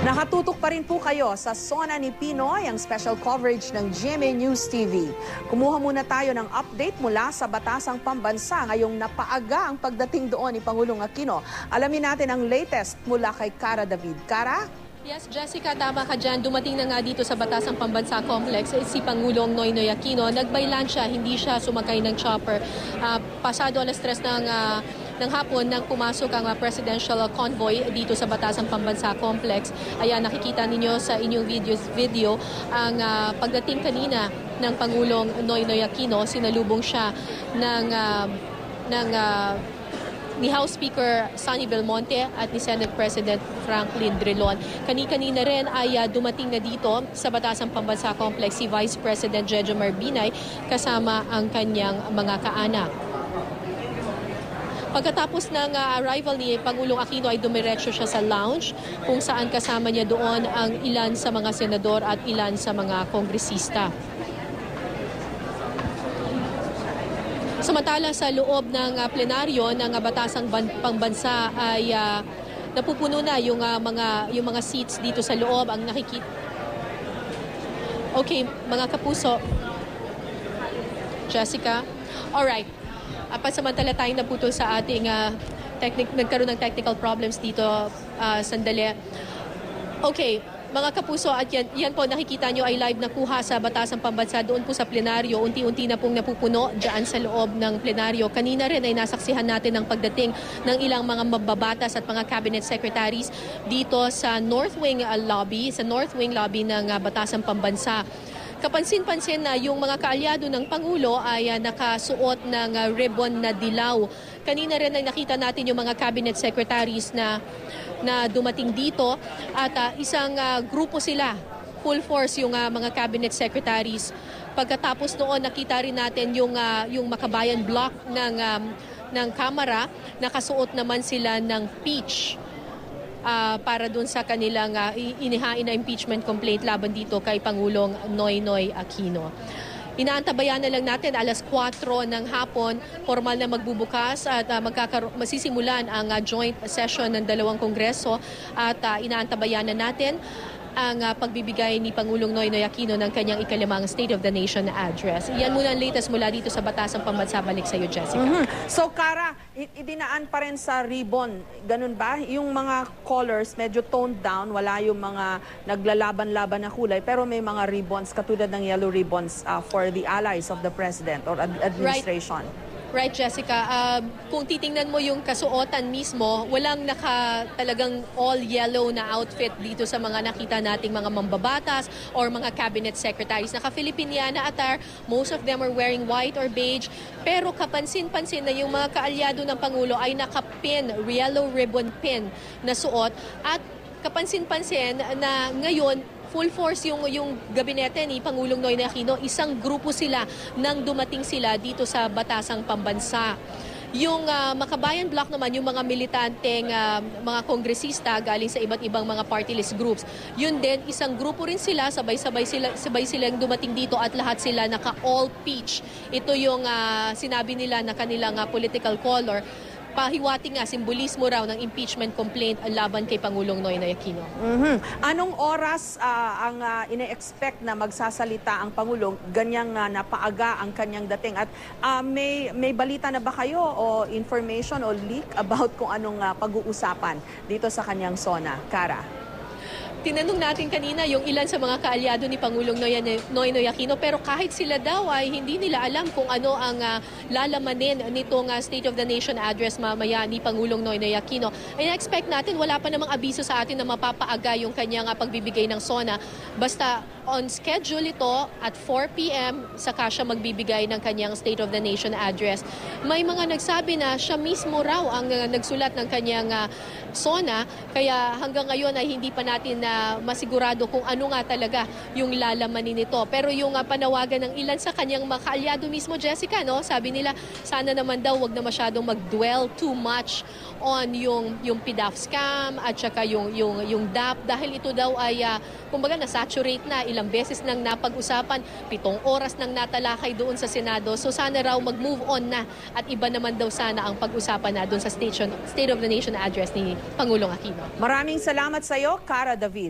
Nakatutok pa rin po kayo sa Sona ni Pinoy, ang special coverage ng GMA News TV. Kumuha muna tayo ng update mula sa Batasang Pambansa ngayong napaaga ang pagdating doon ni Pangulong Aquino. Alamin natin ang latest mula kay Cara David. Cara? Yes, Jessica, tama ka dyan. Dumating na nga dito sa Batasang Pambansa Complex si Pangulong Noynoy Aquino. Nagbaylan siya, hindi siya sumakay ng chopper. Pasado alas 3 ng hapon nang pumasok ang presidential convoy dito sa Batasang Pambansa Complex. Ayan, nakikita ninyo sa inyong video ang pagdating kanina ng Pangulong Noynoy Aquino. Sinalubong siya ni House Speaker Sonny Belmonte at ni Senate President Franklin Drilon. Kani-kanina rin ay dumating na dito sa Batasang Pambansa Complex si Vice President Jejomar Binay kasama ang kanyang mga kaanak. Pagkatapos ng arrival ni Pangulong Aquino ay dumiretso siya sa lounge kung saan kasama niya doon ang ilan sa mga senador at ilan sa mga kongresista. Samantala sa loob ng plenaryo ng Batasang Pambansa ay napupuno na yung mga seats dito sa loob. Ang nakikita. Okay, mga kapuso. Jessica. All right. Pansamantala tayong naputol sa ating nagkaroon ng technical problems dito sandali. Okay, mga kapuso, at yan po nakikita nyo ay live na kuha sa Batasang Pambansa doon po sa plenaryo. Unti-unti na pong napupuno dyan sa loob ng plenaryo. Kanina rin ay nasaksihan natin ang pagdating ng ilang mga mababatas at mga cabinet secretaries dito sa North Wing lobby, ng Batasang Pambansa. Kapansin-pansin na yung mga kaalyado ng Pangulo ay nakasuot ng ribbon na dilaw. Kanina rin ay nakita natin yung mga cabinet secretaries na dumating dito at isang grupo sila, full force yung mga cabinet secretaries. Pagkatapos noon nakita rin natin yung Makabayan block ng Kamara, nakasuot naman sila ng peach. Para dun sa kanilang inihain na impeachment complaint laban dito kay Pangulong Noynoy Aquino. Inaantabayan na lang natin alas 4 ng hapon, formal na magbubukas at masisimulan ang joint session ng dalawang kongreso at inaantabayan na natin ang pagbibigay ni Pangulong Noynoy Aquino ng kanyang ikalimang State of the Nation address. Yan muna ang latest mula dito sa Batasang Pambansa. Balik sa iyo, Jessica. So, Cara, idinaan pa rin sa ribbon. Ganun ba? Yung mga colors medyo toned down. Wala yung mga naglalaban-laban na kulay. Pero may mga ribbons katulad ng yellow ribbons for the allies of the President or administration. Right, Jessica. Kung titingnan mo yung kasuotan mismo, walang talagang all yellow na outfit dito sa mga nakita nating mga mambabatas or mga cabinet secretaries. Naka-Filipiniana attire, most of them are wearing white or beige. Pero kapansin-pansin na yung mga kaalyado ng Pangulo ay naka-pin, yellow ribbon pin na suot. At kapansin-pansin na ngayon, full force yung gabinete ni Pangulong Noynoy Aquino, isang grupo sila nang dumating sila dito sa Batasang Pambansa. Yung Makabayan block naman, yung mga militanteng mga kongresista galing sa iba't ibang mga party list groups. Yun din, isang grupo rin sila, sabay silang dumating dito at lahat sila naka all peach. Ito yung sinabi nila na kanilang political color. Pahiwating simbolismo raw ng impeachment complaint laban kay Pangulong Noynoy Aquino. Anong oras ang ine-expect na magsasalita ang Pangulong? Ganyang napaaga ang kanyang dating. At may balita na ba kayo o information o leak about kung anong pag-uusapan dito sa kanyang Sona? Cara? Tinanong natin kanina yung ilan sa mga kaalyado ni Pangulong Noynoy Aquino, pero kahit sila daw ay hindi nila alam kung ano ang lalamanin nitong State of the Nation address mamaya ni Pangulong Noynoy Aquino. Ay na-expect natin, wala pa namang abiso sa atin na mapapaaga yung kanyang pagbibigay ng SONA. Basta on schedule ito at 4 p.m. saka siya magbibigay ng kanyang State of the Nation address. May mga nagsabi na siya mismo raw ang nagsulat ng kanyang SONA, kaya hanggang ngayon ay hindi pa natin masigurado kung ano nga talaga yung lalamanin nito. Pero yung panawagan ng ilan sa kanyang mga kaalyado mismo, Jessica, no? Sabi nila, sana naman daw wag na masyadong mag-dwell too much on yung PDAF scam at saka yung DAP, dahil ito daw ay kumbaga na-saturate na, ilang beses nang napag-usapan, 7 oras nang natalakay doon sa Senado. So sana raw mag-move on na at iba naman daw sana ang pag-usapan na doon sa State of the Nation address ni Pangulong Aquino. Maraming salamat sa iyo, Cara David.